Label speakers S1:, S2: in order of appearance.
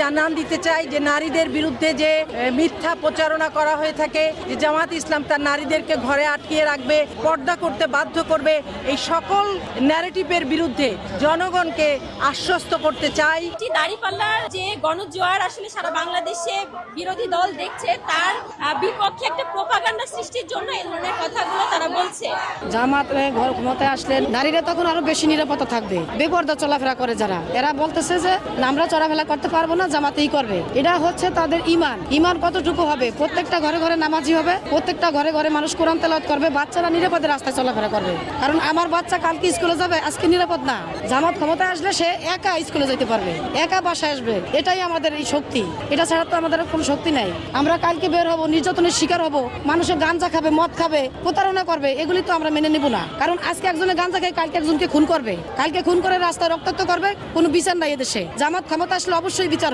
S1: জানান দিতে চাই যে নারীদের বিরুদ্ধে যে মিথ্যা প্রচারণা করা হয়ে থাকে, যে জামাত ইসলাম তার নারীদেরকে ঘরে আটকিয়ে রাখবে, পর্দা করতে বাধ্য করবে, এই সকল ন্যারেটিভের বিরুদ্ধে জনগণকে আশ্বস্ত করতে চাই।
S2: দাঁড়িপাল্লার যে গণজোয়ার আসলে সারা বাংলাদেশে বিরোধী দল দেখছে, তার বিপক্ষে একটা প্রোপাগান্ডা সৃষ্টির জন্য এই ধরনের কথাগুলো তারা বলছে।
S3: জামাত ঘর ক্ষমতায় আসলে নারীরা তখন আরো বেশি নিরাপত্তা থাকবে। বেপরদা চলাফেরা করে যারা, এরা বলতেছে যে আমরা চলাফেরা করতে পারবো না, জামাতেই করবে। এটা হচ্ছে তাদের ইমান কতটুকু হবে। প্রত্যেকটা ঘরে ঘরে নামাজি হবে, প্রত্যেকটা ঘরে ঘরে মানুষ কোরআন তেলাওয়াত করবে, বাচ্চারা নিরাপদে রাস্তায় চলাফেরা করবে। কারণ আমার বাচ্চা কালকে স্কুলে যাবে, আজকে নিরাপদ না। জামাত ক্ষমতায় আসলে সে একা স্কুলে যেতে পারবে, একা বাসায় আসবে। এটাই আমাদের এই শক্তি, এটা ছাড়া তো আমাদের কোনো শক্তি নাই। আমরা কালকে বের হব, নির্যাতনের শিকার হব, মানুষের গাঞ্জা খাবে, মদ খাবে, প্রতারণা করবে, এগুলি তো আমরা মেনে নিব না। কারণ আজকে একজনে গাঞ্জা খায়, কালকে একজনকে খুন করবে, কালকে খুন করে রাস্তায় রক্তাক্ত করবে, কোনো বিচার নাই এদেশে। জামাত ক্ষমতা আসলে অবশ্যই বিচার